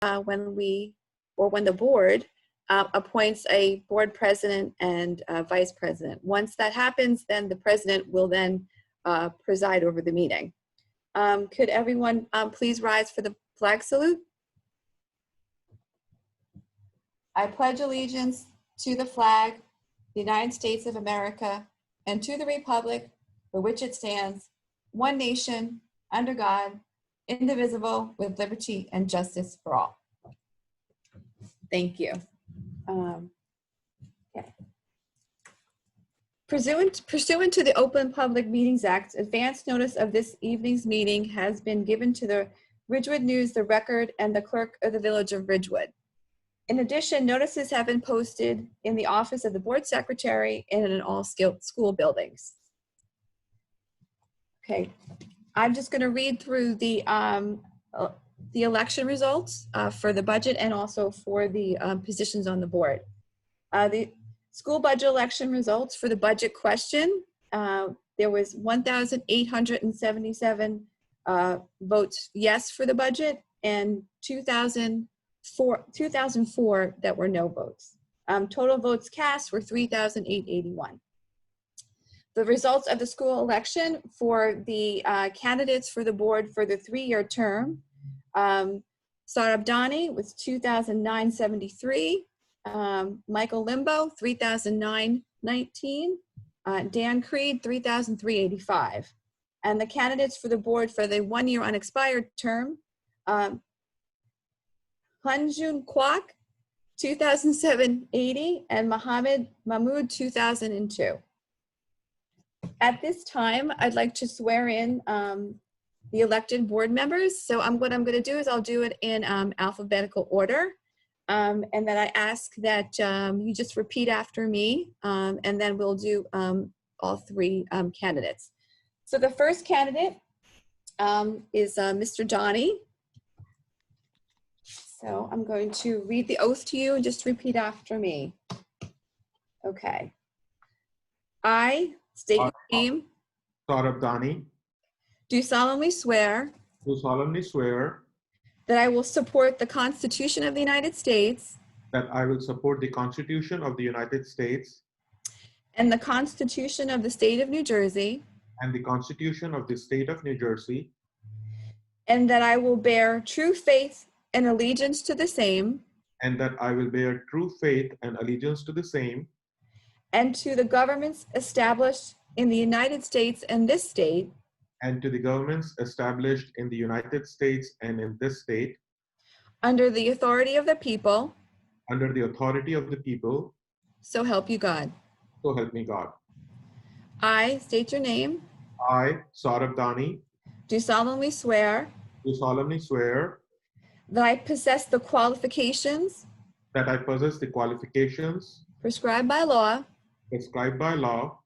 when the board appoints a board president and vice president. Once that happens, then the president will then preside over the meeting. Could everyone please rise for the flag salute? I pledge allegiance to the flag, the United States of America, and to the republic for which it stands, one nation, under God, indivisible, with liberty and justice for all. Thank you. Okay. Pursuant to the Open Public Meetings Act, advance notice of this evening's meeting has been given to the Ridgewood News, the Record, and the clerk of the Village of Ridgewood. In addition, notices have been posted in the office of the board secretary and in all school buildings. Okay, I'm just going to read through the election results for the budget and also for the positions on the board. The school budget election results for the budget question, there was 1,877 votes yes for the budget and 2,004 that were no votes. Total votes cast were 3,881. The results of the school election for the candidates for the board for the 3-year term, Sarab Dani was 2,973, Michael Limbo 3,919, Dan Creed 3,385. And the candidates for the board for the 1-year unexpired term, Hunjun Kwak 2,780 and Mohammed Mahmood 2,002. At this time, I'd like to swear in the elected board members. So what I'm going to do is I'll do it in alphabetical order. And then I ask that you just repeat after me, and then we'll do all 3 candidates. So the first candidate is Mr. Donnie. So I'm going to read the oath to you and just repeat after me. Okay. I state your name. Sarab Dani. Do solemnly swear. Do solemnly swear. That I will support the Constitution of the United States. That I will support the Constitution of the United States. And the Constitution of the State of New Jersey. And the Constitution of the State of New Jersey. And that I will bear true faith and allegiance to the same. And that I will bear true faith and allegiance to the same. And to the governments established in the United States and this state. And to the governments established in the United States and in this state. Under the authority of the people. Under the authority of the people. So help you God. So help me God. I state your name. I, Sarab Dani. Do solemnly swear. Do solemnly swear. That I possess the qualifications. That I possess the qualifications. Prescribed by law. Prescribed by law.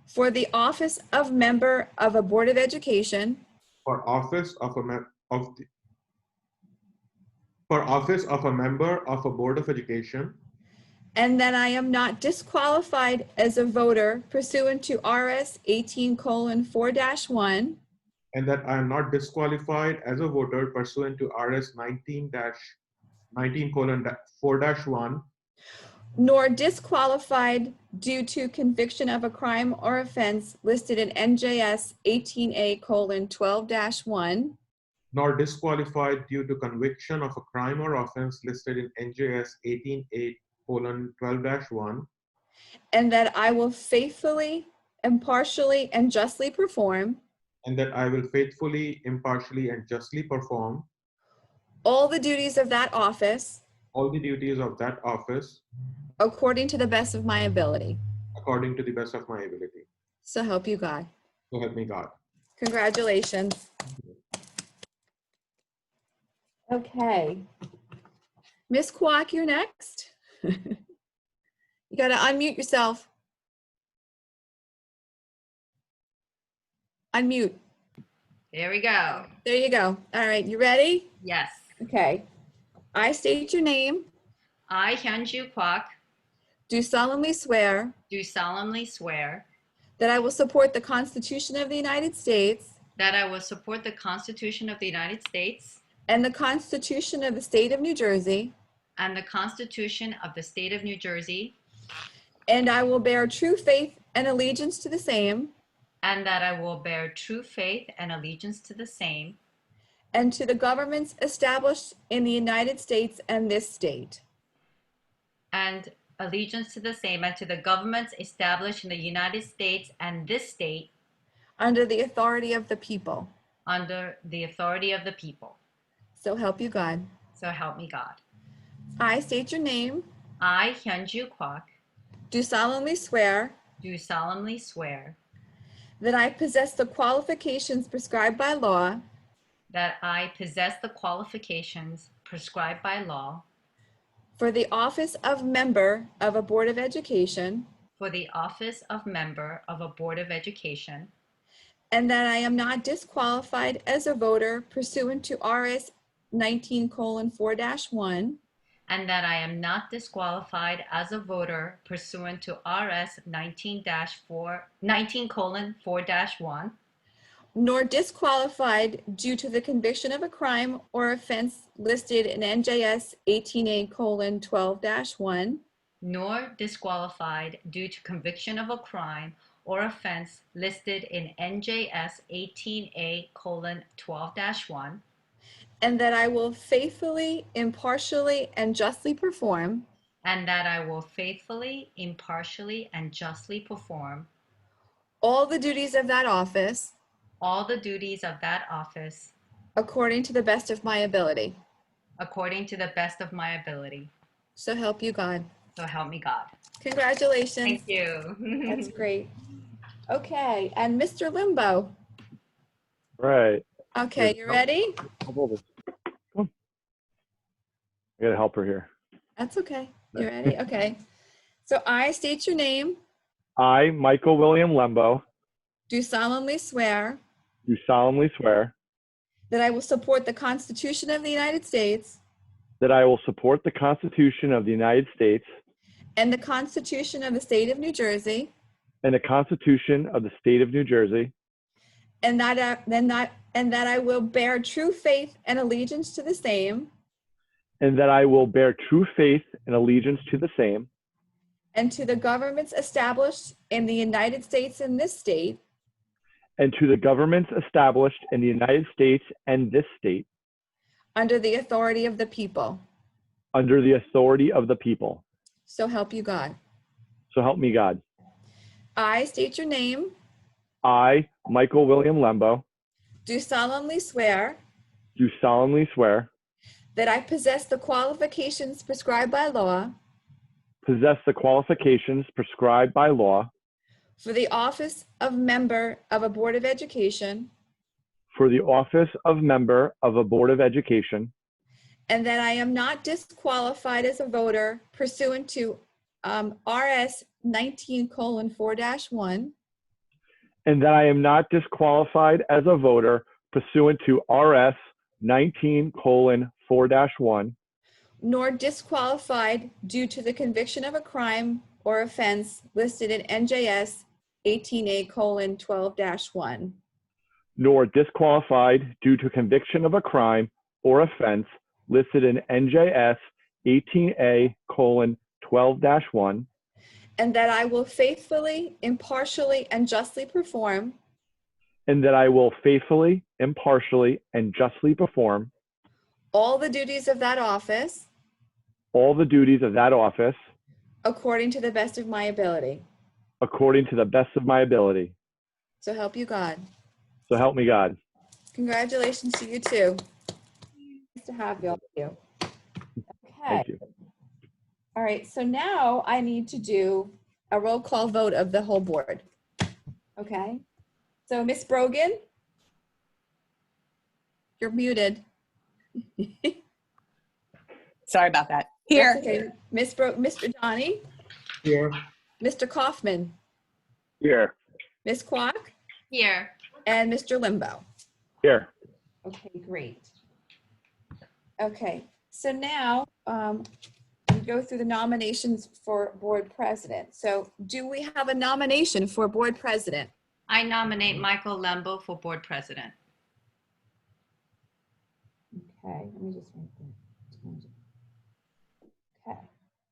For the office of member of a Board of Education. For office of a member of a Board of Education. And that I am not disqualified as a voter pursuant to RS 18:4-1. And that I am not disqualified as a voter pursuant to RS 19:4-1. Nor disqualified due to conviction of a crime or offense listed in NJS 18A:12-1. Nor disqualified due to conviction of a crime or offense listed in NJS 18A:12-1. And that I will faithfully, impartially, and justly perform. And that I will faithfully, impartially, and justly perform. All the duties of that office. All the duties of that office. According to the best of my ability. According to the best of my ability. So help you God. So help me God. Congratulations. Okay. Ms. Kwok, you're next. You got to unmute yourself. Unmute. There we go. There you go. All right, you ready? Yes. Okay. I state your name. I, Hyunju Kwok, do solemnly swear. Do solemnly swear. That I will support the Constitution of the United States. That I will support the Constitution of the United States. and the Constitution of the State of New Jersey, and the Constitution of the State of New Jersey, and I will bear true faith and allegiance to the same and that I will bear true faith and allegiance to the same, and to the governments established in the United States and this state, and allegiance to the same, and to the governments established in the United States and this state, under the authority of the people. under the authority of the people. So help you God. So help me God. I state your name, I, Hyunju Kwak, do solemnly swear do solemnly swear that I possess the qualifications prescribed by law that I possess the qualifications prescribed by law for the office of member of a Board of Education, for the office of member of a Board of Education, and that I am not disqualified as a voter pursuant to RS 19:4-1, and that I am not disqualified as a voter pursuant to RS 19:4-1, nor disqualified due to the conviction of a crime or offense listed in NJS 18A:12-1, nor disqualified due to conviction of a crime or offense listed in NJS 18A:12-1, and that I will faithfully, impartially, and justly perform and that I will faithfully, impartially, and justly perform all the duties of that office all the duties of that office according to the best of my ability. according to the best of my ability. So help you God. So help me God. Congratulations. Thank you. That's great. Okay, and Mr. Limbo. Right. Okay, you ready? Come on. I gotta help her here. That's okay. You ready? Okay. So I state your name, I, Michael William Lembo, do solemnly swear do solemnly swear that I will support the Constitution of the United States that I will support the Constitution of the United States and the Constitution of the State of New Jersey, and the Constitution of the State of New Jersey, and that I will bear true faith and allegiance to the same and that I will bear true faith and allegiance to the same and to the governments established in the United States and this state, and to the governments established in the United States and this state, under the authority of the people. under the authority of the people. So help you God. So help me God. I state your name, I, Michael William Lembo, do solemnly swear do solemnly swear that I possess the qualifications prescribed by law possess the qualifications prescribed by law for the office of member of a Board of Education, for the office of member of a Board of Education, and that I am not disqualified as a voter pursuant to RS 19:4-1, and that I am not disqualified as a voter pursuant to RS 19:4-1, nor disqualified due to the conviction of a crime or offense listed in NJS 18A:12-1, nor disqualified due to conviction of a crime or offense listed in NJS 18A:12-1, and that I will faithfully, impartially, and justly perform and that I will faithfully, impartially, and justly perform all the duties of that office all the duties of that office according to the best of my ability. according to the best of my ability. So help you God. So help me God. Congratulations to you too. Nice to have you. Okay. Thank you. All right. So now I need to do a roll call vote of the whole board. Okay. So Miss Brogan, you're muted. Sorry about that. Here. That's okay. Mr. Donnie, Here. Mr. Kaufman, Here. Miss Kwok, Here. and Mr. Limbo. Here. Okay, great. Okay, so now we go through the nominations for board president. So do we have a nomination for board president? I nominate Michael Lembo for board president. Okay, let me just write that. Okay.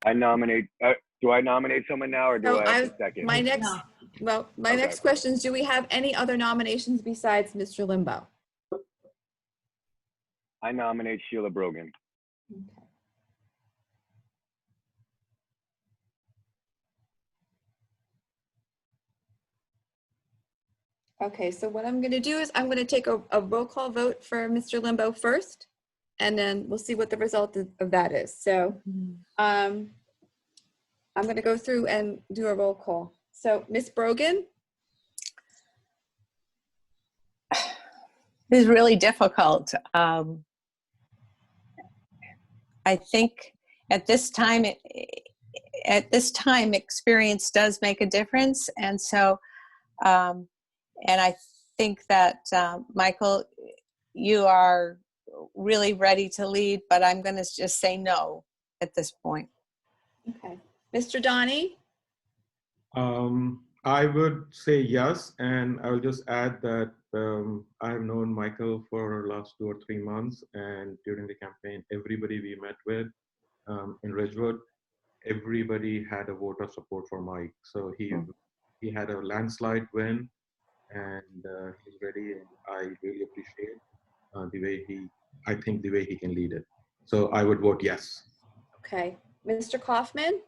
I nominate, do I nominate someone now or do So I have to second? my next, No. well, my Okay. next question is, do we have any other nominations besides Mr. Limbo? I nominate Sheila Brogan. Okay. Okay, so what I'm gonna do is I'm gonna take a roll call vote for Mr. Limbo first, and then we'll see what the result of that is. So I'm gonna go through and do a roll call. So Ms. Brogan, This is really difficult. I think at this time, experience does make a difference. And so, and I think that, Michael, you are really ready to lead, but I'm going to just say no at this point. okay. Mr. Donnie, I would say yes, and I will just add that I have known Michael for the last 2 or 3 months, and during the campaign, everybody we met with in Ridgewood, everybody had a vote of support for Mike. So he had a landslide win, and he's ready, and I really appreciate the way he can lead it. So I would vote yes. okay. Mr. Kaufman,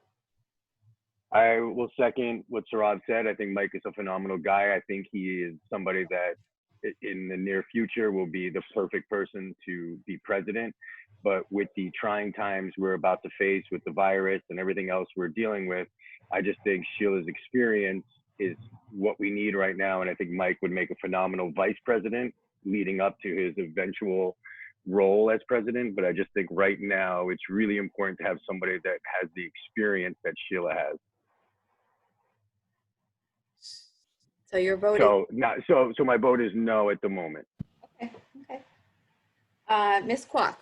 I will second what Saurabh said. I think Mike is a phenomenal guy. I think he is somebody that in the near future will be the perfect person to be president. But with the trying times we're about to face with the virus and everything else we're dealing with, I just think Sheila's experience is what we need right now. And I think Mike would make a phenomenal vice president leading up to his eventual role as president. But I just think right now it's really important to have somebody that has the experience that Sheila has. so your vote is, So my vote is no at the moment. okay, okay. Ms. Kwok,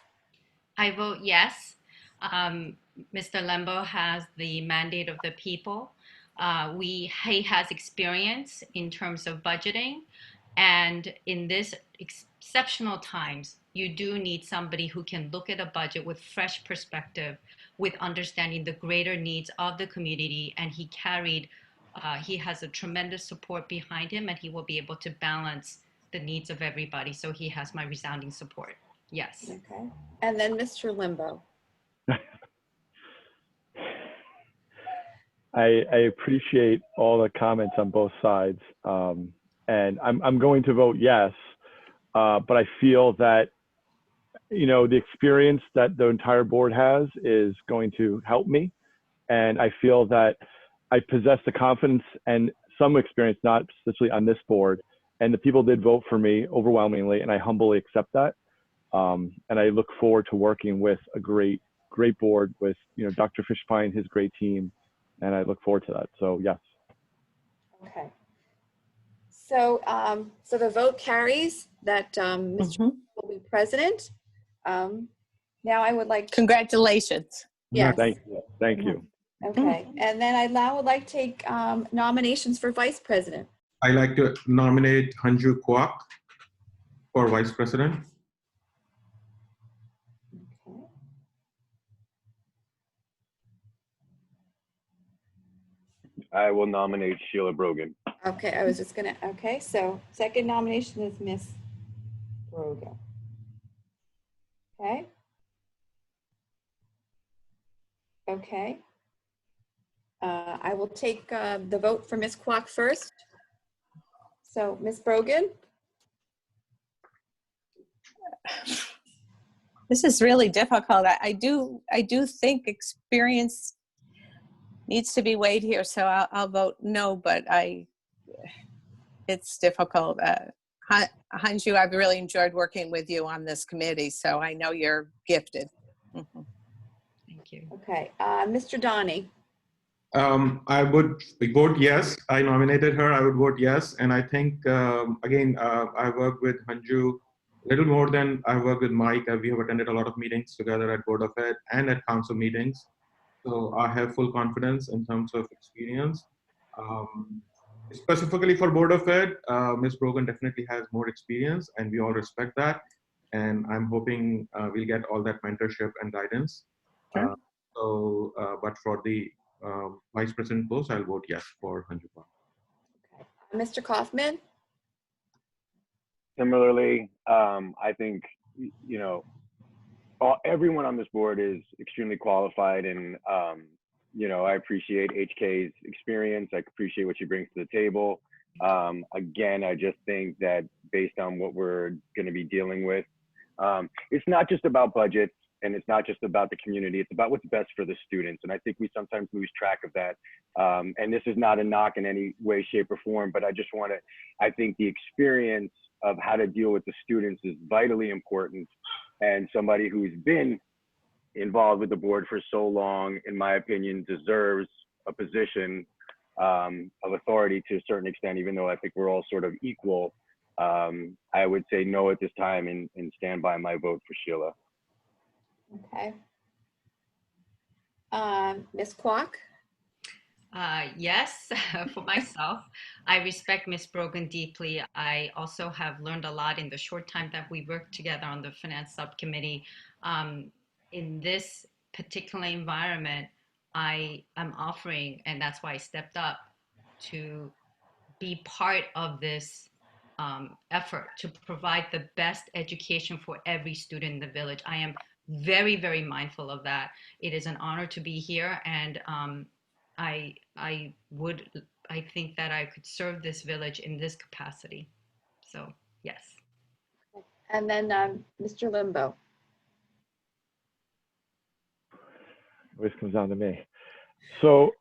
I vote yes. Mr. Lembo has the mandate of the people. He has experience in terms of budgeting. And in this exceptional times, you do need somebody who can look at a budget with fresh perspective, with understanding the greater needs of the community. And he has a tremendous support behind him, and he will be able to balance the needs of everybody. So he has my resounding support. Yes. okay. And then Mr. Limbo. I appreciate all the comments on both sides. And I'm going to vote yes, but I feel that, the experience that the entire board has is going to help me. And I feel that I possess the confidence and some experience, not especially on this board. And the people did vote for me overwhelmingly, and I humbly accept that. And I look forward to working with a great board with, Dr. Fishpine, his great team. And I look forward to that. So yes. Okay. So, so the vote carries that Mr. will be president. Now I would like to, Congratulations. yes. Thank you. Okay. And then I now would like to take nominations for vice president. I like to nominate Hanju Kwok for vice president. Okay. I will nominate Sheila Brogan. Okay, I was just gonna, okay, so second nomination is Miss Brogan. Okay. Okay. I will take the vote for Miss Kwok first. So Miss Brogan, This is really difficult. I do think experience needs to be weighed here, so I'll vote no, but it's difficult. Hanju, I've really enjoyed working with you on this committee, so I know you're gifted. Mhm. Thank you. okay. Mr. Donnie, I would vote yes. I nominated her. I would vote yes. And I think, again, I work with Hanju a little more than I work with Mike. We have attended a lot of meetings together at Board of Ed and at council meetings. So I have full confidence in terms of experience. Specifically for Board of Ed, Ms. Brogan definitely has more experience, and we all respect that. and I'm hoping we'll get all that mentorship and guidance. Sure. But for the vice president post, I'll vote yes for Hanju. Mr. Kaufman? Similarly, I think, you know, everyone on this board is extremely qualified, and you know, I appreciate HK's experience. I appreciate what she brings to the table. Again, I just think that based on what we're going to be dealing with, it's not just about budgets, and it's not just about the community. It's about what's best for the students, and I think we sometimes lose track of that. And this is not a knock in any way, shape, or form, but I just want to. I think the experience of how to deal with the students is vitally important, and somebody who's been involved with the board for so long, in my opinion, deserves a position of authority to a certain extent, even though I think we're all sort of equal. I would say no at this time and stand by my vote for Sheila. Okay. Ms. Kwok? Yes, for myself. I respect Ms. Brogan deeply. I also have learned a lot in the short time that we worked together on the finance subcommittee. In this particular environment, I am offering, and that's why I stepped up, to be part of this effort to provide the best education for every student in the village. I am very, very mindful of that. It is an honor to be here, and I think that I could serve this village in this capacity. So yes. And then Mr. Limbo. Always comes down to me. So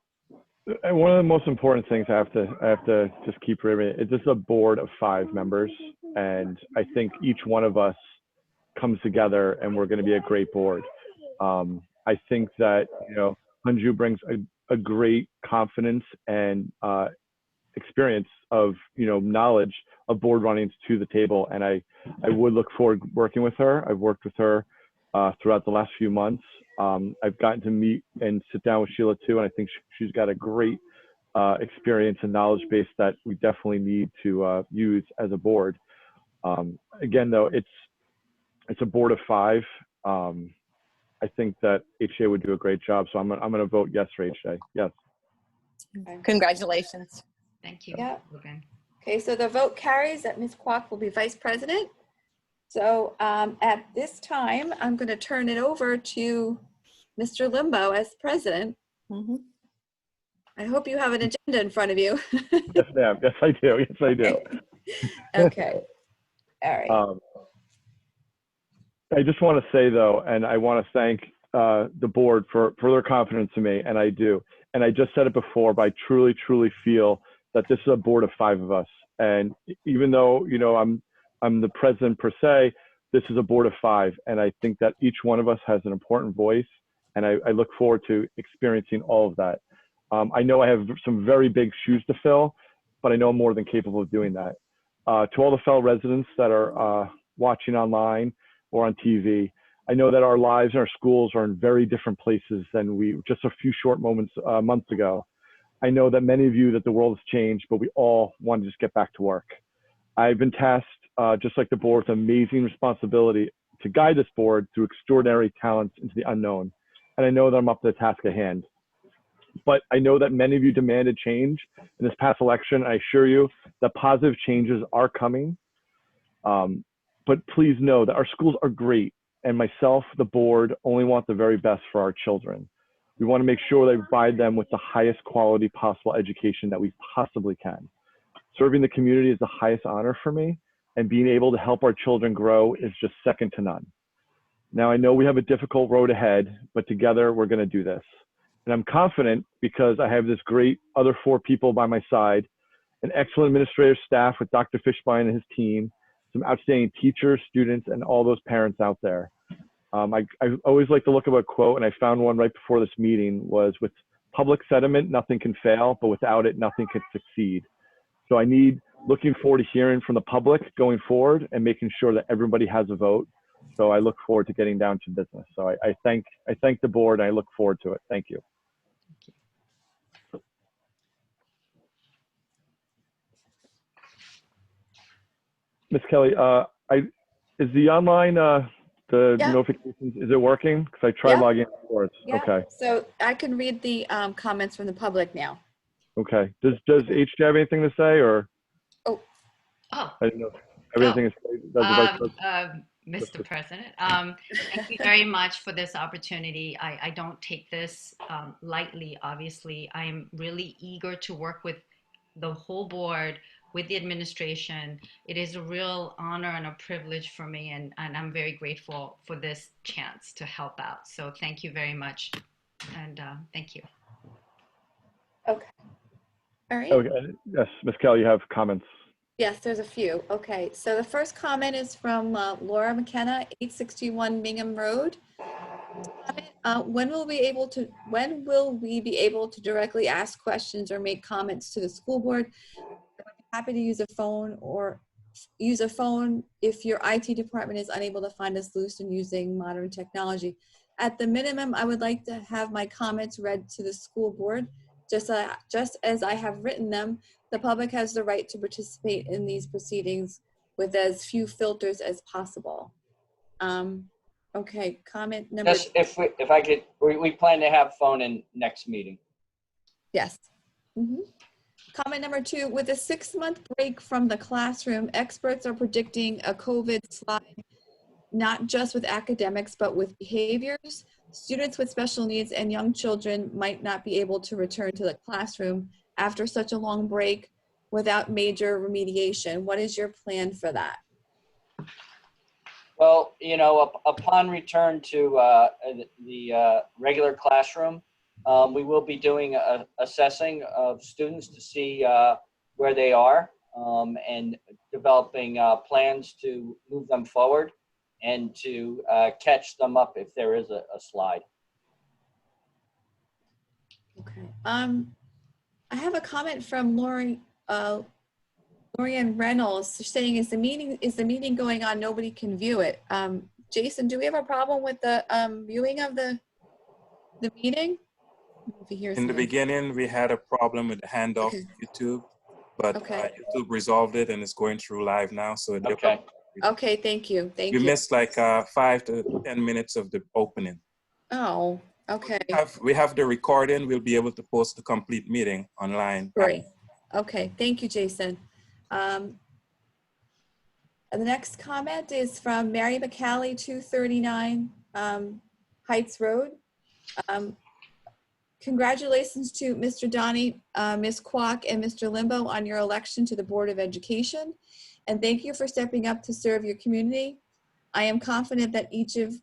and one of the most important things I have to just keep reiterating, this is a board of 5 members, and I think each one of us comes together and we're going to be a great board. I think that, you know, Hanju brings a great confidence and experience of, you know, knowledge of board runnings to the table, and I would look forward to working with her. I've worked with her throughout the last few months. I've gotten to meet and sit down with Sheila too, and I think she's got a great experience and knowledge base that we definitely need to use as a board. Again, though, it's a board of 5. I think that HA would do a great job, so I'm gonna vote yes for HA. Yes. Congratulations. Thank you. Yeah. Logan. Okay, so the vote carries that Ms. Kwok will be vice president. So at this time, I'm going to turn it over to Mr. Limbo as president. Mm-hmm. I hope you have an agenda in front of you. Yes, ma'am. Yes, I do. Yes, I do. Okay. All right. I just want to say, though, and I want to thank the board for their confidence in me, and I do. And I just said it before, but I truly, truly feel that this is a board of 5 of us. And even though, you know, I'm the president per se, this is a board of 5. And I think that each one of us has an important voice. And I look forward to experiencing all of that. I know I have some very big shoes to fill, but I know I'm more than capable of doing that. To all the fellow residents that are watching online or on TV, I know that our lives and our schools are in very different places than we just a few short months ago. I know that many of you that the world has changed, but we all want to just get back to work. I've been tasked, just like the board, with amazing responsibility to guide this board through extraordinary talents into the unknown. And I know that I'm up to the task at hand. But I know that many of you demanded change in this past election. I assure you that positive changes are coming. But please know that our schools are great, and myself, the board, only want the very best for our children. We want to make sure that we provide them with the highest quality possible education that we possibly can. Serving the community is the highest honor for me, and being able to help our children grow is just second to none. Now, I know we have a difficult road ahead, but together we're going to do this. And I'm confident because I have this great other 4 people by my side, an excellent administrative staff with Dr. Fishbein and his team, some outstanding teachers, students, and all those parents out there. I always like to look at a quote, and I found one right before this meeting, was with public sentiment, nothing can fail, but without it, nothing can succeed. So looking forward to hearing from the public going forward and making sure that everybody has a vote. So I look forward to getting down to business. So I thank the board, and I look forward to it. Thank you. Ms. Kelly, is the online, the Yeah. notifications, is it working? Because I tried Yeah. logging in before. Yeah. Okay, So I can read the comments from the public now. okay. Does HJ have anything to say, or Oh, I didn't know if everything is, does the Vice President? Mr. President, thank you very much for this opportunity. I don't take this lightly, obviously. I am really eager to work with the whole board, with the administration. It is a real honor and a privilege for me, and I'm very grateful for this chance to help out. So thank you very much, and thank you. Okay. All right. Okay, yes, Ms. Kell, you have comments. Yes, there's a few. Okay, so the first comment is from Laura McKenna, 861 Mingham Road. When will we be able to directly ask questions or make comments to the school board? I'm happy to use a phone if your IT department is unable to find a solution using modern technology. At the minimum, I would like to have my comments read to the school board. Just as I have written them, the public has the right to participate in these proceedings with as few filters as possible. Okay, comment number. Just if I could, we plan to have phone in next meeting. Yes. Comment number 2, with a 6-month break from the classroom, experts are predicting a COVID slide, not just with academics, but with behaviors. Students with special needs and young children might not be able to return to the classroom after such a long break without major remediation. What is your plan for that? Well, you know, upon return to the regular classroom, we will be doing a assessing of students to see where they are and developing plans to move them forward and to catch them up if there is a slide. Okay. I have a comment from Lorian Reynolds saying, is the meeting going on? Nobody can view it. Jason, do we have a problem with the viewing of the meeting? If he hears In the me. beginning, we had a problem with the handoff Okay. YouTube, but Okay. YouTube resolved it and it's going through live now. So Okay. Okay, thank you. Thank we you. missed like 5 to 10 minutes of the opening. Oh, okay. We have the recording. We'll be able to post the complete meeting online. Great. Okay, thank you, Jason. And the next comment is from Mary McCallie, 239 Heights Road. Congratulations to Mr. Donnie, Ms. Kwok, and Mr. Limbo on your election to the Board of Education. And thank you for stepping up to serve your community. I am confident that each of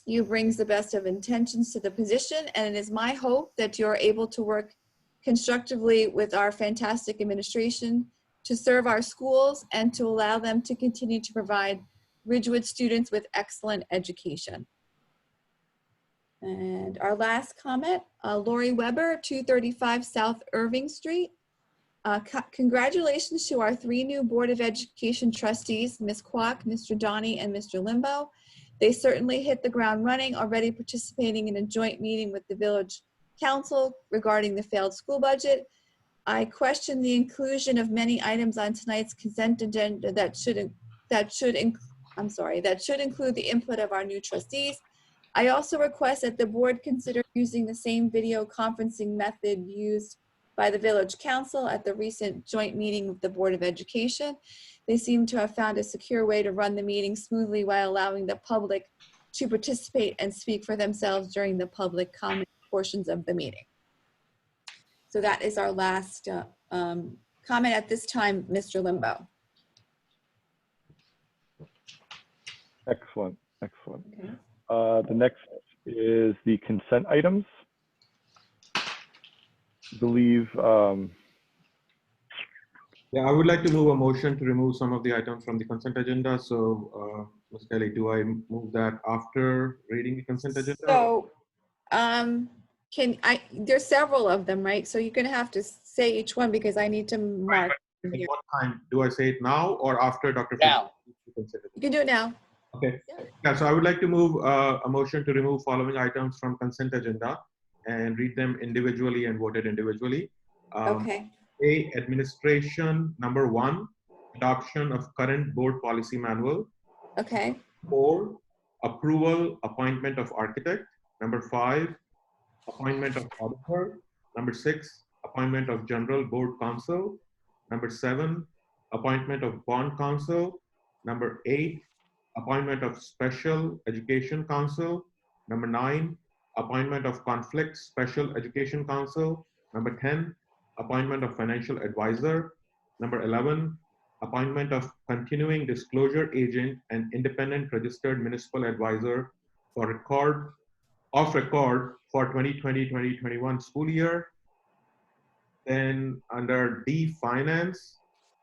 you brings the best of intentions to the position, and it is my hope that you are able to work constructively with our fantastic administration to serve our schools and to allow them to continue to provide Ridgewood students with excellent education. And our last comment, Lori Weber, 235 South Irving Street. Congratulations to our 3 new Board of Education trustees, Ms. Kwok, Mr. Donnie, and Mr. Limbo. They certainly hit the ground running, already participating in a joint meeting with the Village Council regarding the failed school budget. I question the inclusion of many items on tonight's consent agenda that should include the input of our new trustees. I also request that the board consider using the same video conferencing method used by the Village Council at the recent joint meeting with the Board of Education. They seem to have found a secure way to run the meeting smoothly while allowing the public to participate and speak for themselves during the public comment portions of the meeting. So that is our last comment at this time, Mr. Limbo. Excellent, excellent. Okay. The next is the consent items. I believe, Yeah, I would like to move a motion to remove some of the items from the consent agenda. So, Ms. Kelly, do I move that after reading the consent agenda? So, there's several of them, right? So you're gonna have to say each one because I need to mark. At what time? Do I say it now or after Dr. Now. You can do it now. Okay. Yeah, so I would like to move a motion to remove following items from consent agenda and read them individually and voted individually. Okay. A, administration number 1, adoption of current board policy manual. Okay. 4, approval, appointment of architect. Number 5, appointment of auditor. Number 6, appointment of general board counsel. Number 7, appointment of bond counsel. Number 8, appointment of special education counsel. Number 9, appointment of conflict special education counsel. Number 10, appointment of financial advisor. Number 11, appointment of continuing disclosure agent and independent registered municipal advisor for record for 2020-2021 school year. Then under D, finance,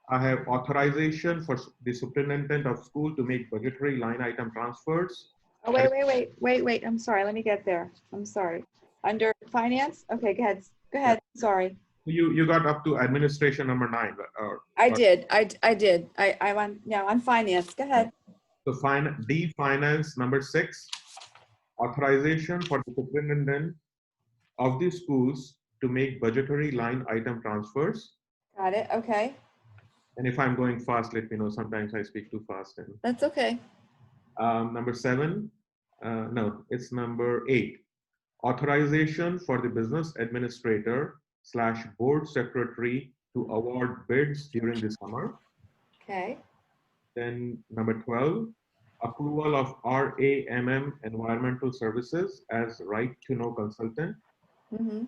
I have authorization for the superintendent of school to make budgetary line item transfers. Oh, wait. I'm sorry. Let me get there. I'm sorry. Under finance? Okay, go ahead. Go ahead. Sorry. You got up to administration number 9. I did. I'm on, yeah, on finance. Go ahead. So D, finance number 6, authorization for the superintendent of the schools to make budgetary line item transfers. Got it. Okay. And if I'm going fast, let me know. Sometimes I speak too fast. And That's okay. number 7, no, it's number 8. Authorization for the business administrator / board secretary to award bids during the summer. Okay. Then number 12, approval of RAMM environmental services as right to know consultant. Mm-hmm.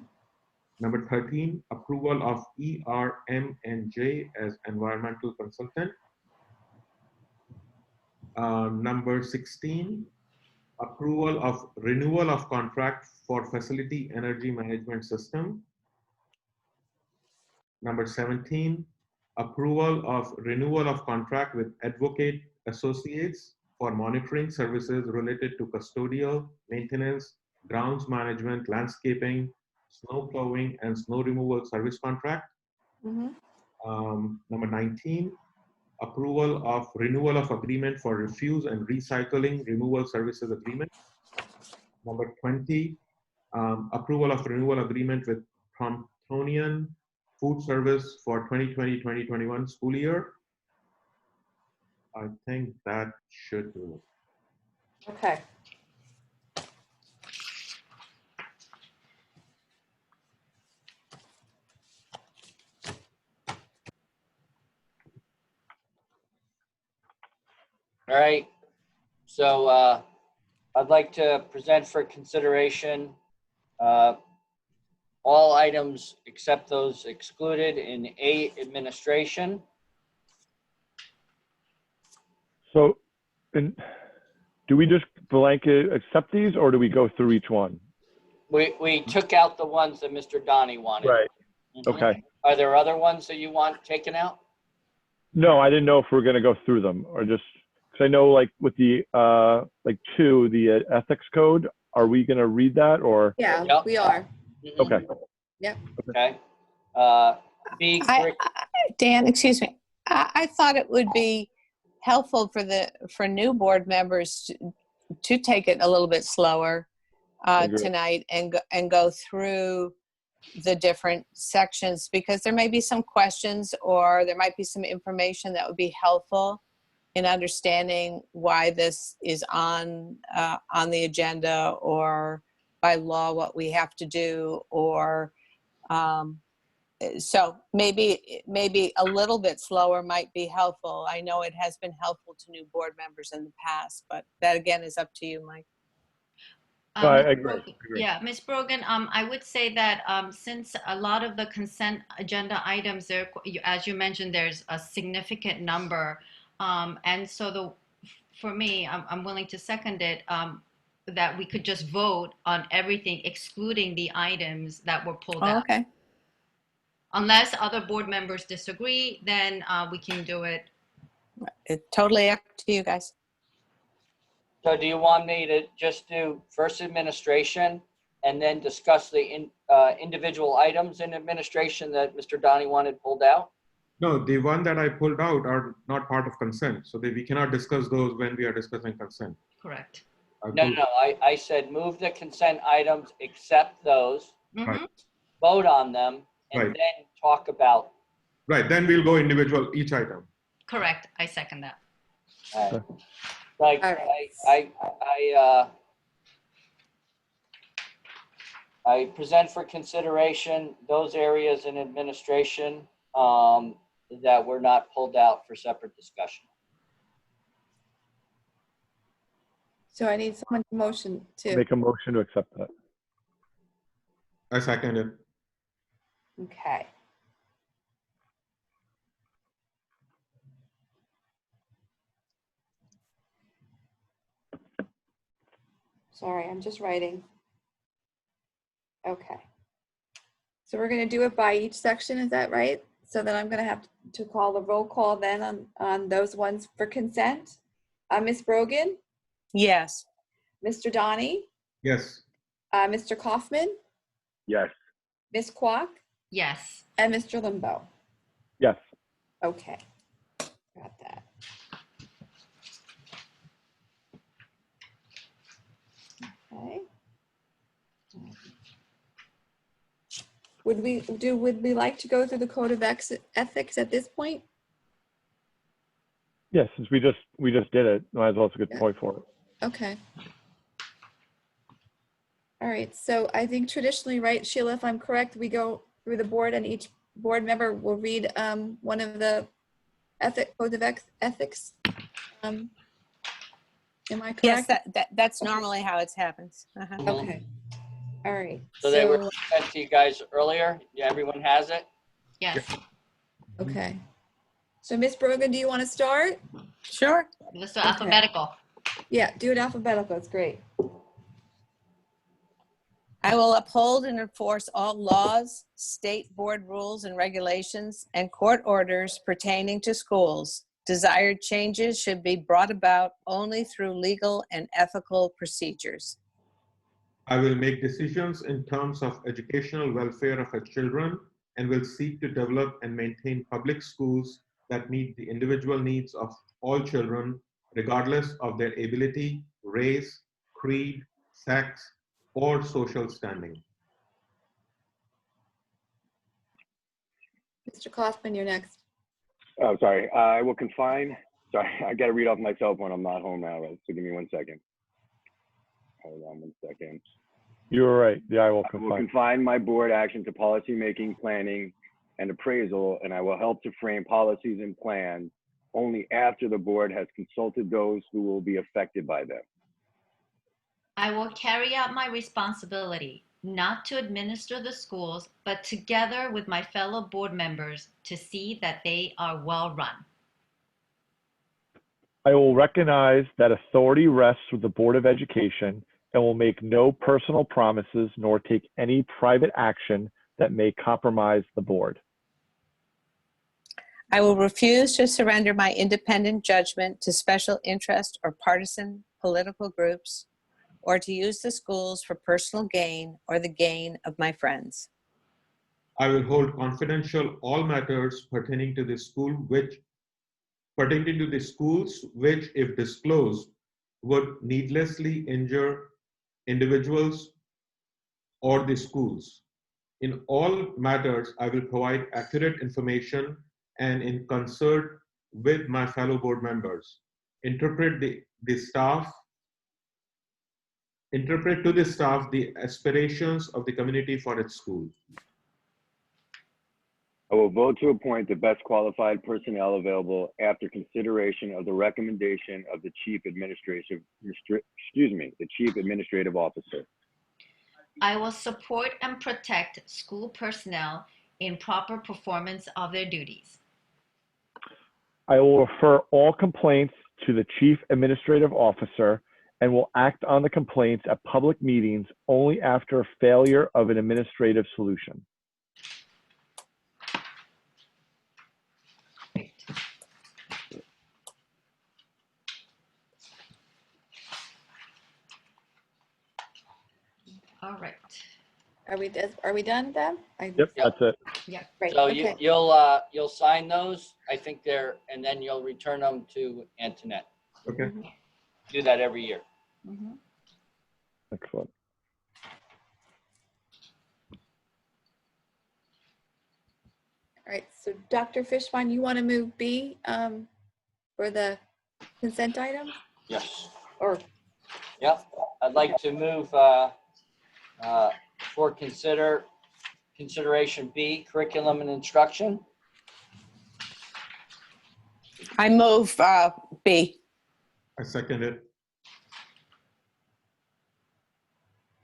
Number 13, approval of ERM&J as environmental consultant. Number 16, approval of renewal of contract for facility energy management system. Number 17, approval of renewal of contract with Advocate Associates for monitoring services related to custodial, maintenance, grounds management, landscaping, snow plowing, and snow removal service contract. Mm-hmm. Number 19, approval of renewal of agreement for refuse and recycling removal services agreement. Number 20, approval of renewal agreement with Promptonian Food Service for 2020-2021 school year. I think that should do it. Okay. All right. So I'd like to present for consideration all items except those excluded in A, administration. So, and do we just blanket accept these, or do we go through each one? We took out the ones that Mr. Donnie wanted. Right. Mhm. Okay. Are there other ones that you want taken out? No, I didn't know if we're going to go through them or just because I know like with the the ethics code, are we going to read that or? Yeah, Yep. we are. Mhm. Okay. Okay. B, Dan, excuse me. I thought it would be helpful for new board members to take it a little bit slower Agree. tonight and go through the different sections, because there may be some questions or there might be some information that would be helpful in understanding why this is on the agenda, or by law what we have to do, or so maybe a little bit slower might be helpful. I know it has been helpful to new board members in the past, but that again is up to you, Mike. I Ms. agree. Brogan- Yeah, Ms. Brogan, I would say that since a lot of the consent agenda items, there, as you mentioned, there's a significant number, and so for me, I'm willing to second it. That we could just vote on everything excluding the items that were pulled out. Okay. Unless other board members disagree, then we can do it. It's totally up to you guys. so do you want me to just do first administration and then discuss the individual items in administration that Mr. Donnie wanted pulled out? No, the one that I pulled out are not part of consent. So we cannot discuss those when we are discussing consent. Correct. No, I said move the consent items, accept those, Mhm. vote on them, and Right. then talk about. Right, then we'll go individual each item. Correct. I second that. All right. Like, All right. I present for consideration those areas in administration that were not pulled out for separate discussion. So I need someone to motion to. Make a motion to accept that. I second it. Okay. Sorry, I'm just writing. Okay. So we're going to do it by each section, is that right? So then I'm going to have to call the roll call then on those ones for consent. Ms. Brogan, Yes. Mr. Donnie, Yes. Mr. Kaufman, Yes. Ms. Kwok, Yes. and Mr. Limbo. Yes. Okay, got that. Okay. Would we like to go through the code of ethics at this point? Yes, since we just did it, might as well. It's a good Yeah. point for it. Okay. All right, so I think traditionally, right, Sheila, if I'm correct, we go through the board and each board member will read one of the codes of ethics. Am I correct? Yes, that's normally how it happens. Uh-huh. Okay. All right. So they were sent to you guys earlier. Yeah, everyone has it. Yes. Okay. So Ms. Brogan, do you want to start? Sure. Let's do alphabetical. Yeah, do it alphabetical. It's great. I will uphold and enforce all laws, state board rules and regulations, and court orders pertaining to schools. Desired changes should be brought about only through legal and ethical procedures. I will make decisions in terms of educational welfare of our children and will seek to develop and maintain public schools that meet the individual needs of all children, regardless of their ability, race, creed, sex, or social standing. Mr. Kaufman, you're next. Oh, sorry. I will confine. Sorry, I got to read off my cell phone. I'm not home now, so give me 1 second. Hold on 1 second. You were right. Yeah, I will I will confine. confine my board action to policy making, planning, and appraisal, and I will help to frame policies and plans only after the board has consulted those who will be affected by them. I will carry out my responsibility not to administer the schools, but together with my fellow board members to see that they are well run. I will recognize that authority rests with the Board of Education and will make no personal promises nor take any private action that may compromise the board. I will refuse to surrender my independent judgment to special interest or partisan political groups, or to use the schools for personal gain or the gain of my friends. I will hold confidential all matters pertaining to the schools which, if disclosed, would needlessly injure individuals or the schools. In all matters, I will provide accurate information and in concert with my fellow board members, interpret to the staff the aspirations of the community for its school. I will vote to appoint the best qualified personnel available after consideration of the recommendation of the Chief Administrative Officer. I will support and protect school personnel in proper performance of their duties. I will refer all complaints to the Chief Administrative Officer and will act on the complaints at public meetings only after failure of an administrative solution. Great. All right. Are we done, Deb? Yep, that's it. Yeah. Great. So Okay. you'll sign those. I think and then you'll return them to Antoinette. Okay. Do that every year. Mhm. Excellent. All right. So Dr. Fishbein, you want to move B for the consent item? Yes. or, Yep. I'd like to move for consideration B, curriculum and instruction. I move B. I second it.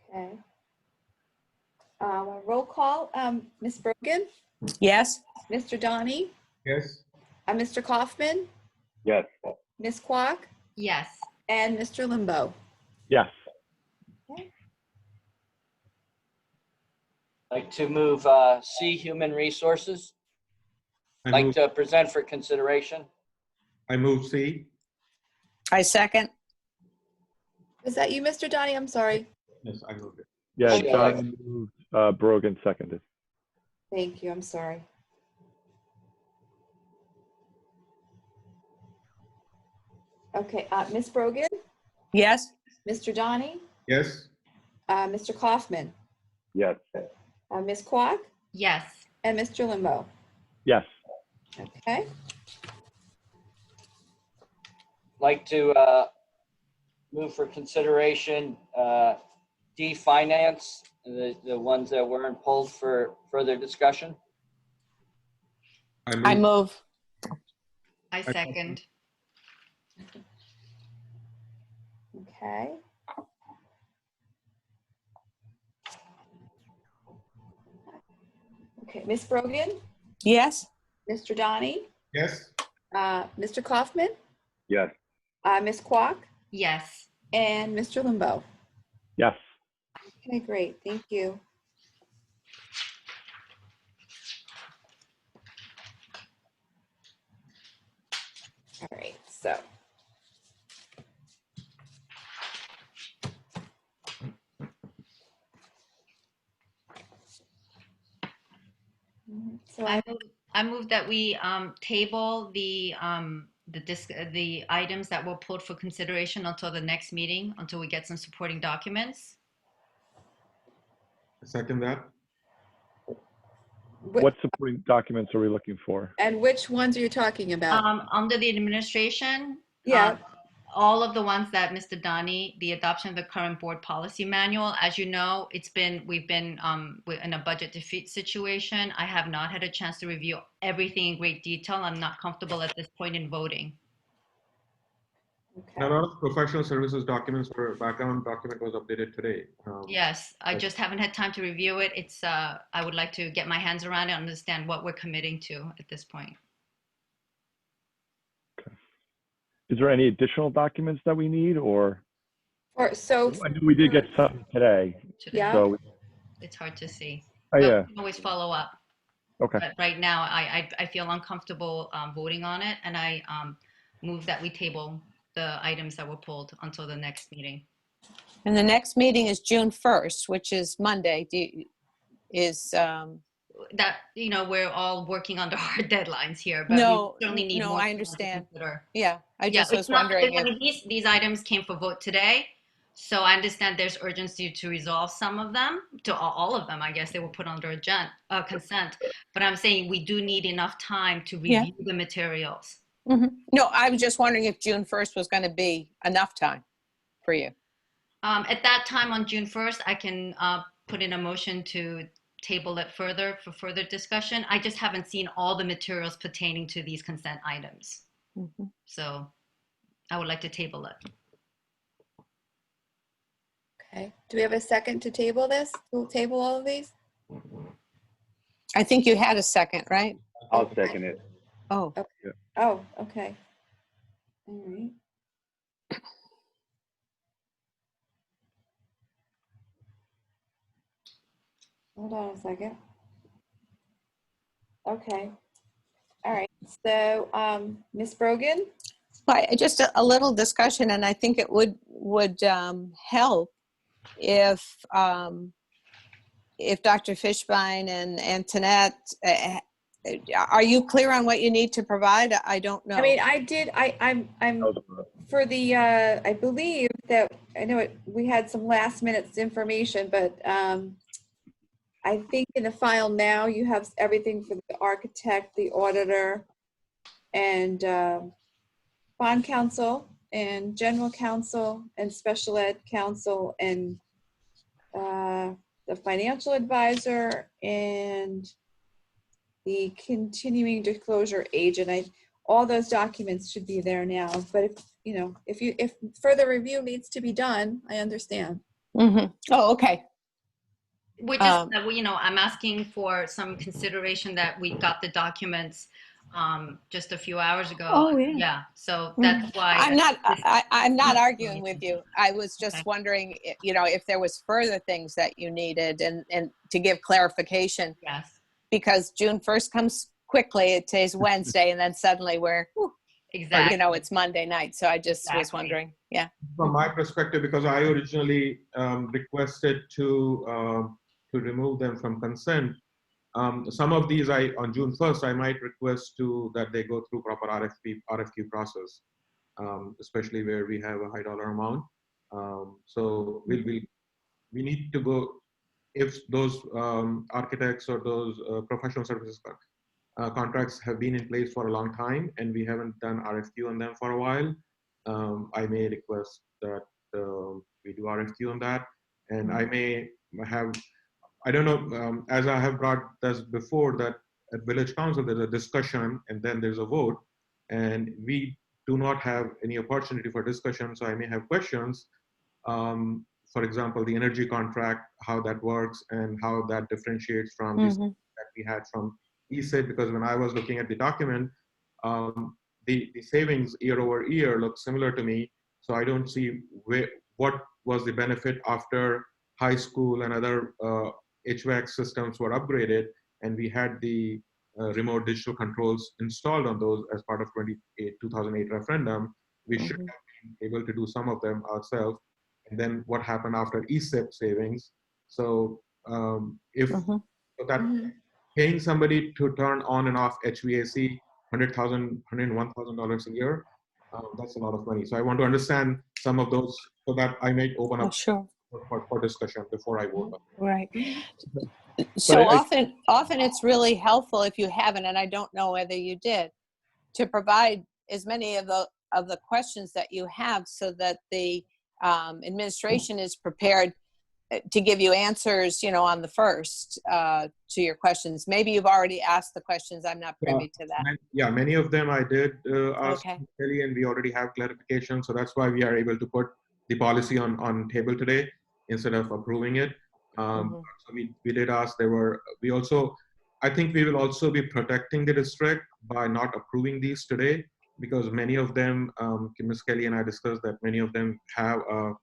okay. Roll call, Ms. Brogan, Yes? Mr. Donnie, Yes. Mr. Kaufman, Yes. Ms. Kwok, Yes. and Mr. Limbo. Yes. I'd like to move C, human resources. I Like move, to present for consideration. I move C. I second. Was that you, Mr. Donnie? I'm sorry. Yes, I moved it. Yeah, Okay. John moved, Brogan seconded. Thank you, I'm sorry. Okay, Ms. Brogan, Yes? Mr. Donnie, Yes. Mr. Kaufman, Yes. Ms. Kwok, Yes. and Mr. Limbo. Yes. Okay, Like to move for consideration D, finance, the ones that weren't pulled for further discussion. I move. I second. okay. Okay, Ms. Brogan, Yes? Mr. Donnie, Yes. Mr. Kaufman, Yes. Ms. Kwok, Yes. and Mr. Limbo. Yes. Okay, great, thank you. All right, so. So I move that we table the items that were pulled for consideration until the next meeting, until we get some supporting documents. I second that. What supporting documents are we looking for? And which ones are you talking about? Under the administration, Yeah, all of the ones that Mr. Donnie, the adoption of the current board policy manual, as you know, we've been in a budget defeat situation. I have not had a chance to review everything in great detail. I'm not comfortable at this point in voting. A okay. lot of professional services documents or background document was updated today. Yes, I just haven't had time to review it. I would like to get my hands around it and understand what we're committing to at this point. Is there any additional documents that we need, or? So, I know we did get some today, yeah, so, It's hard to see. oh But yeah, we can always follow up. okay. But right now, I feel uncomfortable voting on it, and I move that we table the items that were pulled until the next meeting. And the next meeting is June 1st, which is Monday. That, we're all working under our deadlines here, but No, we certainly need no, more I time to understand. consider. Yeah, I Yeah, just it's was not, wondering I if, mean, these items came for vote today, so I understand there's urgency to resolve some of them, to all of them, I guess they were put under consent. But I'm saying we do need enough time to Yeah. review the materials. No, I was just wondering if June 1st was going to be enough time for you. At that time on June 1st, I can put in a motion to table it further for further discussion. I just haven't seen all the materials pertaining to these consent items. So I would like to table it. okay. Do we have a second to table this? We'll table all of these? I think you had a second, right? I'll second it. Oh, Oh, okay. All right. Hold on a second. Okay. All right. So, Ms. Brogan? just a little discussion, and I think it would help if Dr. Fishbein and Antoinette, are you clear on what you need to provide? I don't know. I mean, I'm for the, I believe that, I know we had some last minute information, but I think in the file now you have everything for the architect, the auditor, and bond counsel and general counsel and special ed counsel and the financial advisor and the continuing disclosure agent. All those documents should be there now, but if further review needs to be done, I understand. Mm-hmm. Oh, okay. We're just, I'm asking for some consideration that we got the documents just a few hours ago. Oh, yeah. Yeah, so that's why. I'm not arguing with you. I was just Okay. wondering, if there was further things that you needed and to give clarification, Yes, because June 1st comes quickly. Today's Wednesday, and then suddenly exactly. it's Monday night. So I just was Exactly. wondering. Yeah. From my perspective, because I originally requested to remove them from consent, some of these on June 1st, I might request that they go through proper RFQ process, especially where we have a high dollar amount. So we need to go, if those architects or those professional services contracts have been in place for a long time and we haven't done RFQ on them for a while, I may request that we do RFQ on that. And I may have, I don't know, as I have brought this before, that at Village Council, there's a discussion and then there's a vote, and we do not have any opportunity for discussion. So I may have questions. For example, the energy contract, how that works and how that differentiates from this that we had from ESID, because when I was looking at the document, the savings year over year look similar to me. So I don't see what was the benefit after high school and other HVAC systems were upgraded, and we had the remote digital controls installed on those as part of 2008 referendum. We should have been able to do some of them ourselves. And then what happened after ESIP savings? So so that paying somebody to turn on and off HVAC $100,000, $101,000 a year, that's a lot of money. So I want to understand some of those so that I may open up Sure. for discussion before I vote. Right. So But often it's really helpful if you haven't, and I don't know whether you did, to provide as many of the questions that you have so that the administration is prepared to give you answers, on the first to your questions. Maybe you've already asked the questions. I'm not privy to that. Yeah, many of them I did ask Okay. Kelly, and we already have clarification. So that's why we are able to put the policy on table today instead of approving it. So we did ask. I think we will also be protecting the district by not approving these today, because many of them, Ms. Kelly and I discussed that many of them have a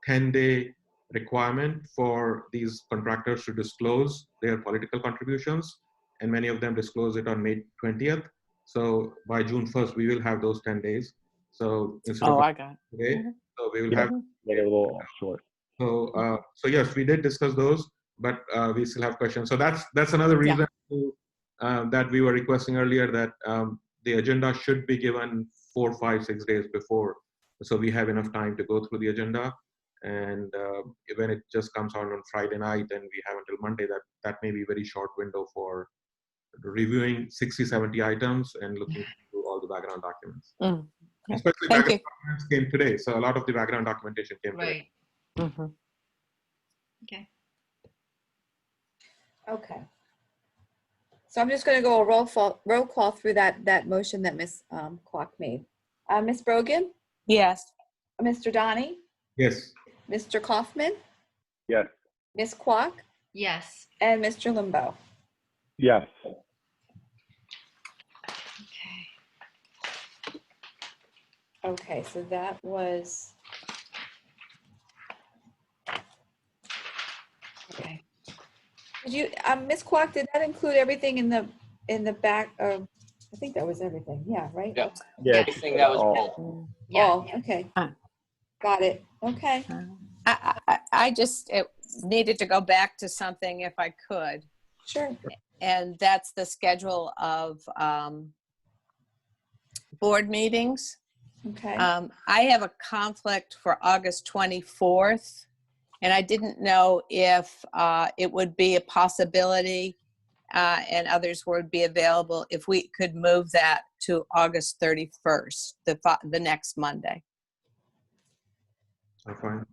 10-day requirement for these contractors to disclose their political contributions, and many of them disclose it on May 20th. So by June 1st, we will have those 10 days. So instead of I got it. today, so we will have. a little short. So yes, we did discuss those, but we still have questions. So that's another reason that we were requesting earlier that the agenda should be given 4, 5, 6 days before, so we have enough time to go through the agenda. And when it just comes out on Friday night and we have until Monday, that may be a very short window for reviewing 60, 70 items and looking through all the background documents. Yeah. Especially Thank background documents came today, so a lot of the background documentation came today. Right. Okay. Okay. So I'm just going to go a roll call through that motion that Ms. Kwok made. Ms. Brogan, Yes. Mr. Donnie, Yes. Mr. Kaufman, Yes. Ms. Kwok, Yes. and Mr. Limbo. Yes. Okay, so that was, Okay. did you, Ms. Kwok, did that include everything in the back of, I think that was everything, yeah, right? Yeah. Yeah. Anything that was all- pulled. Yeah. Oh, okay. Got it. Okay. I just needed to go back to something if I could, Sure. and that's the schedule of board meetings. Okay. I have a conflict for August 24th, and I didn't know if it would be a possibility and others would be available if we could move that to August 31st, the next Monday. Fine.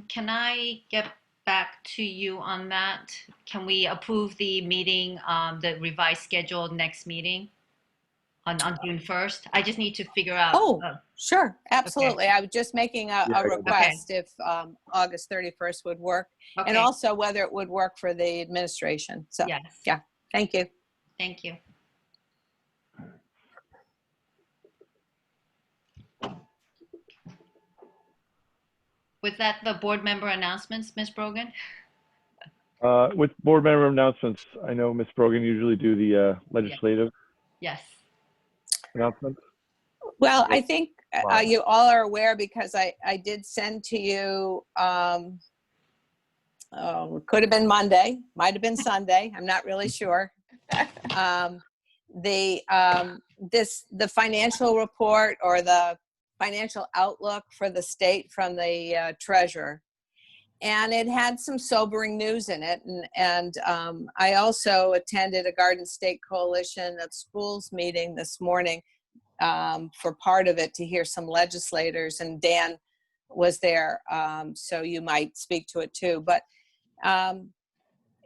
Can I get back to you on that? Can we approve the meeting, the revised schedule next meeting on June 1st? I just need to figure out. Oh, sure, absolutely. Okay. I was just making a Yeah, request if August 31st would work, and Okay, also whether it would work for the administration. So, yes, yeah, thank you. thank you. Was that the board member announcements, Ms. Brogan? With board member announcements, I know Ms. Brogan usually do the legislative Yes. announcements. Well, I think Wow. you all are aware because I did send to you, it could have been Monday, might have been Sunday, I'm not really sure. The financial report or the financial outlook for the state from the treasurer. And it had some sobering news in it. And I also attended a Garden State Coalition of Schools meeting this morning for part of it to hear some legislators, and Dan was there, so you might speak to it too. But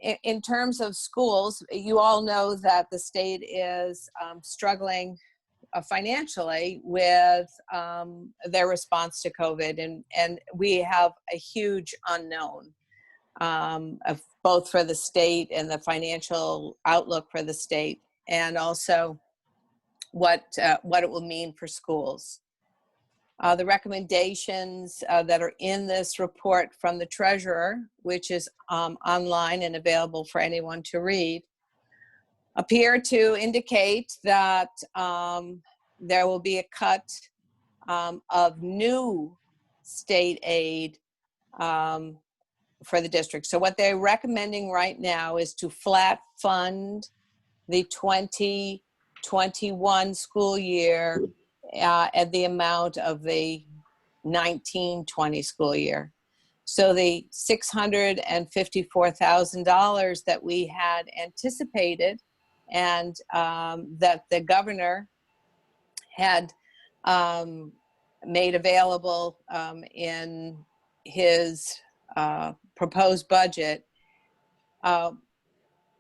in terms of schools, you all know that the state is struggling financially with their response to COVID, and we have a huge unknown of both for the state and the financial outlook for the state, and also what it will mean for schools. The recommendations that are in this report from the treasurer, which is online and available for anyone to read, appear to indicate that there will be a cut of new state aid for the district. So what they're recommending right now is to flat fund the 2021 school year at the amount of the 19-20 school year. So the $654,000 that we had anticipated and that the governor had made available in his proposed budget,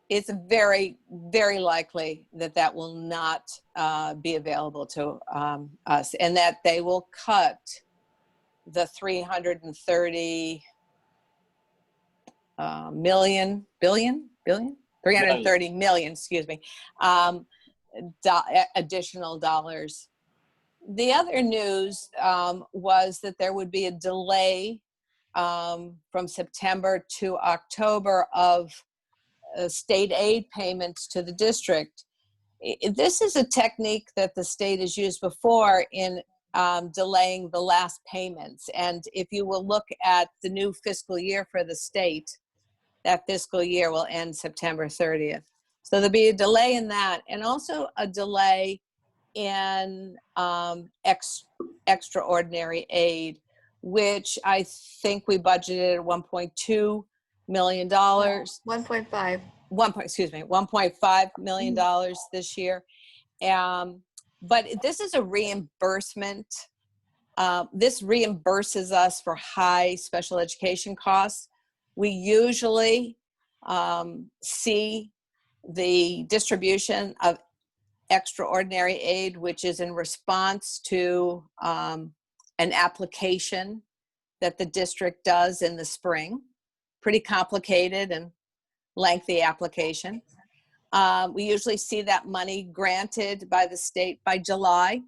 it's very, very likely that that will not be available to us, and that they will cut the 330 330 million, excuse me, additional dollars. The other news was that there would be a delay from September to October of state aid payments to the district. This is a technique that the state has used before in delaying the last payments. And if you will look at the new fiscal year for the state, that fiscal year will end September 30th. So there'll be a delay in that, and also a delay in extraordinary aid, which I think we budgeted at $1.2 million. 1.5. $1.5 million this year. But this is a reimbursement. This reimburses us for high special education costs. We usually see the distribution of extraordinary aid, which is in response to an application that the district does in the spring. Pretty complicated and lengthy application. We usually see that money granted by the state by July.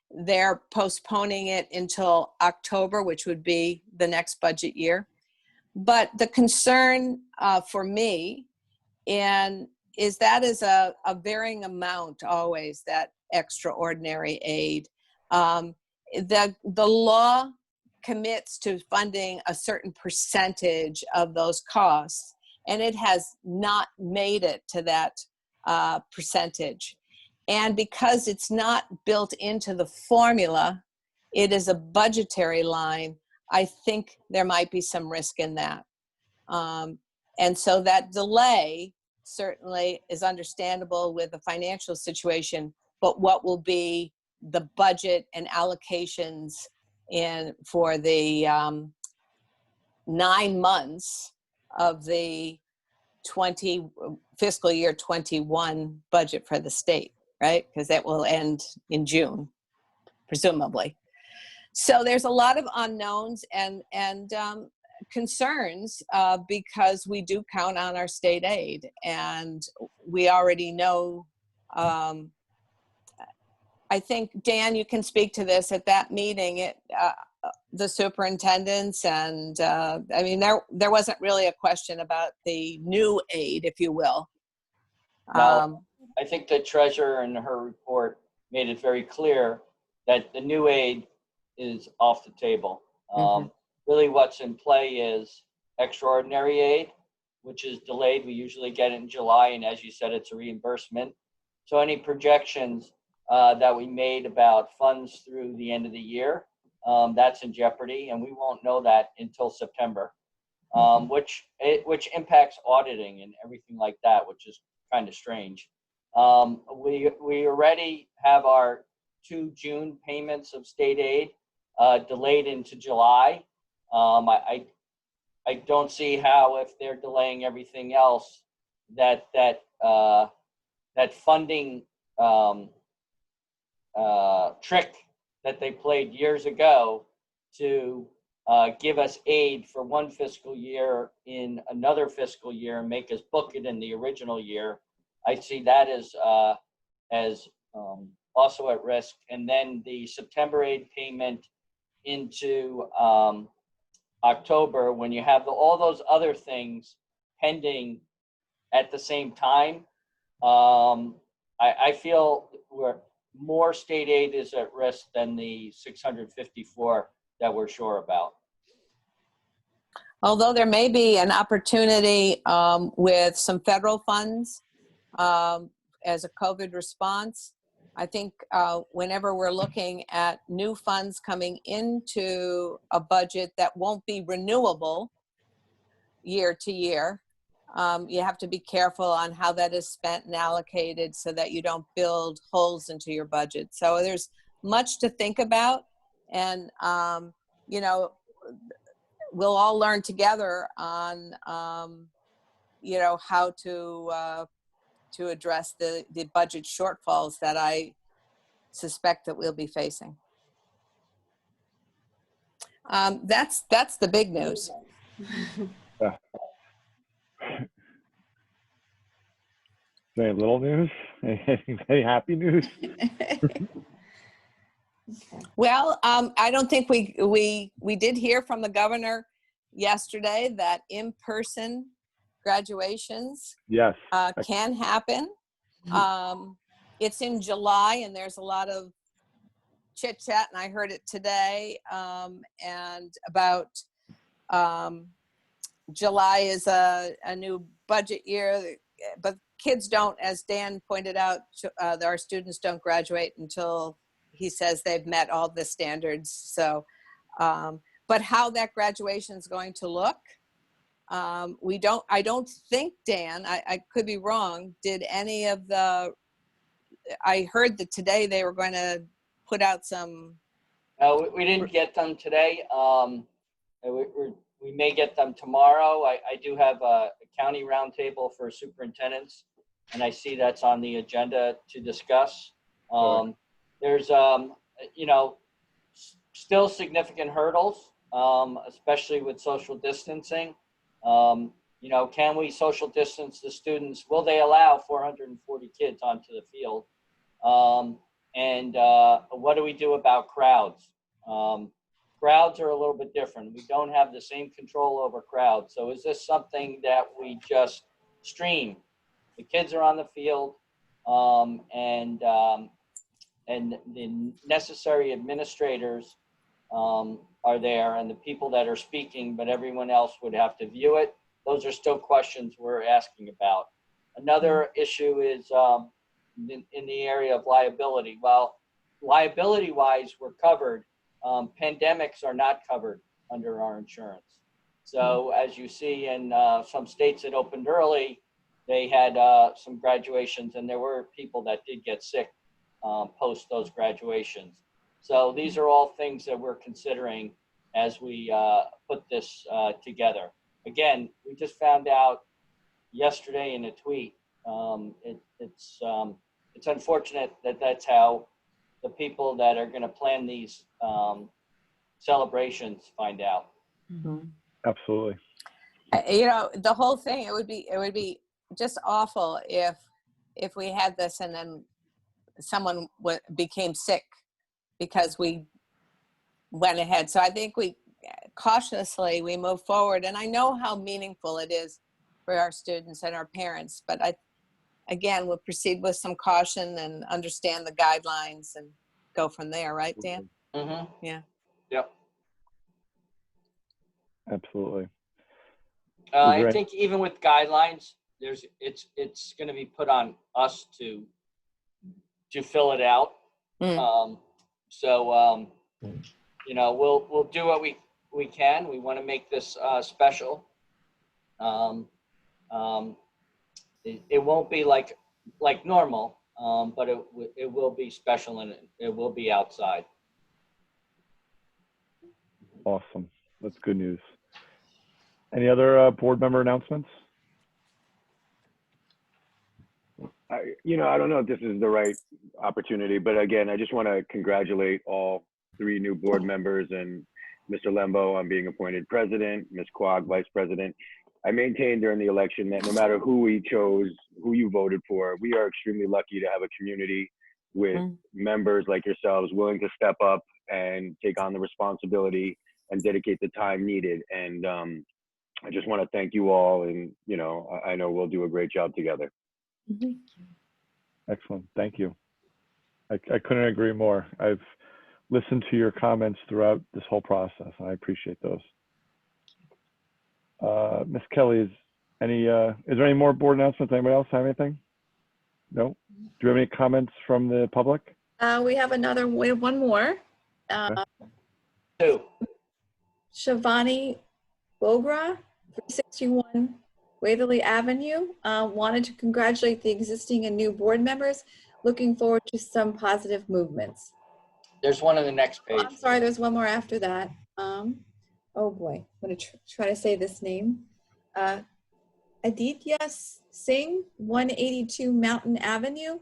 They're postponing it until October, which would be the next budget year. But the concern for me is that is a varying amount always, that extraordinary aid. The law commits to funding a certain percentage of those costs, and it has not made it to that percentage. And because it's not built into the formula, it is a budgetary line, I think there might be some risk in that. And so that delay certainly is understandable with the financial situation, but what will be the budget and allocations for the 9 months of the fiscal year 21 budget for the state, right? Because that will end in June, presumably. So there's a lot of unknowns and concerns because we do count on our state aid, and we already know. I think, Dan, you can speak to this. At that meeting, the superintendents and I mean, there wasn't really a question about the new aid, if you will. No, I think the treasurer in her report made it very clear that the new aid is off the table. Really what's in play is extraordinary aid, which is delayed. We usually get it in July, and as you said, it's a reimbursement. So any projections that we made about funds through the end of the year, that's in jeopardy, and we won't know that until September, which impacts auditing and everything like that, which is kind of strange. We already have our 2 June payments of state aid delayed into July. I don't see how, if they're delaying everything else, that funding trick that they played years ago to give us aid for one fiscal year in another fiscal year and make us book it in the original year. I see that as also at risk. And then the September aid payment into October, when you have all those other things pending at the same time, I feel more state aid is at risk than the 654 that we're sure about. Although there may be an opportunity with some federal funds as a COVID response, I think whenever we're looking at new funds coming into a budget that won't be renewable year to year, you have to be careful on how that is spent and allocated so that you don't build holes into your budget. So there's much to think about, and you know, we'll all learn together on you know, how to address the budget shortfalls that I suspect that we'll be facing. That's the big news. Yeah. Any little news? Any happy news? Well, I don't think we did hear from the governor yesterday that in-person graduations Yes. can happen. It's in July, and there's a lot of chit chat, and I heard it today, and about July is a new budget year, but kids don't, as Dan pointed out, our students don't graduate until he says they've met all the standards. So, but how that graduation is going to look, I don't think, Dan, I could be wrong, did any of I heard that today they were going to put out some. We didn't get them today. We may get them tomorrow. I do have a county roundtable for superintendents, and I see that's on the agenda to discuss. There's, you know, still significant hurdles, especially with social distancing. You know, can we social distance the students? Will they allow 440 kids onto the field? And what do we do about crowds? Crowds are a little bit different. We don't have the same control over crowds. So is this something that we just stream? The kids are on the field, and the necessary administrators are there, and the people that are speaking, but everyone else would have to view it. Those are still questions we're asking about. Another issue is in the area of liability. Well, liability-wise, we're covered. Pandemics are not covered under our insurance. So as you see in some states that opened early, they had some graduations, and there were people that did get sick post those graduations. So these are all things that we're considering as we put this together. Again, we just found out yesterday in a tweet. It's unfortunate that that's how the people that are going to plan these celebrations find out. Absolutely. You know, the whole thing, it would be just awful if we had this and then someone became sick because we went ahead. So I think we cautiously move forward, and I know how meaningful it is for our students and our parents, but again, we'll proceed with some caution and understand the guidelines and go from there, right, Dan? Mm-hmm. Yeah. Yep. Absolutely. I think even with guidelines, it's going to be put on us to fill it out. You know, we'll do what we can. We want to make this special. It won't be like normal, but it will be special, and it will be outside. Awesome. That's good news. Any other board member announcements? I don't know if this is the right opportunity, but again, I just want to congratulate all 3 new board members and Mr. Lembo on being appointed president, Ms. Quag, vice president. I maintained during the election that no matter who we chose, who you voted for, we are extremely lucky to have a community with members like yourselves willing to step up and take on the responsibility and dedicate the time needed. And I just want to thank you all. And, I know we'll do a great job together. Excellent. Thank you. I couldn't agree more. I've listened to your comments throughout this whole process, and I appreciate those. Ms. Kelly, is there any more board announcements? Anybody else have anything? No? Do you have any comments from the public? We have one more. Two. Shivani Bogra, 361 Waverly Avenue, wanted to congratulate the existing and new board members. Looking forward to some positive movements. There's one on the next page. I'm sorry, there's one more after that. Oh boy, I'm going to try to say this name. Aditya Singh, 182 Mountain Avenue.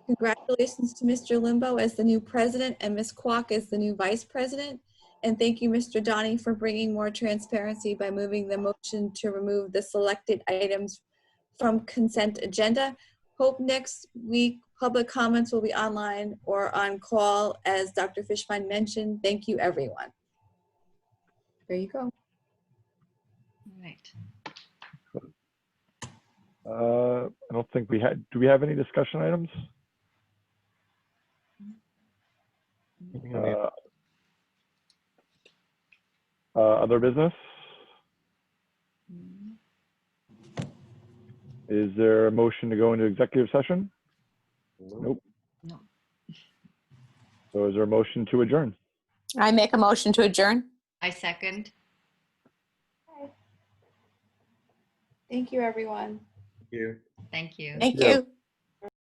Congratulations to Mr. Limbo as the new president and Ms. Kwok as the new vice president. And thank you, Mr. Donnie, for bringing more transparency by moving the motion to remove the selected items from consent agenda. Hope next week public comments will be online or on call, as Dr. Fishbein mentioned. Thank you, everyone. There you go. All right. I don't think do we have any discussion items? Other business? Is there a motion to go into executive session? Nope. No. So is there a motion to adjourn? I make a motion to adjourn. I second. Thank you, everyone. Thank you. Thank you. Thank you.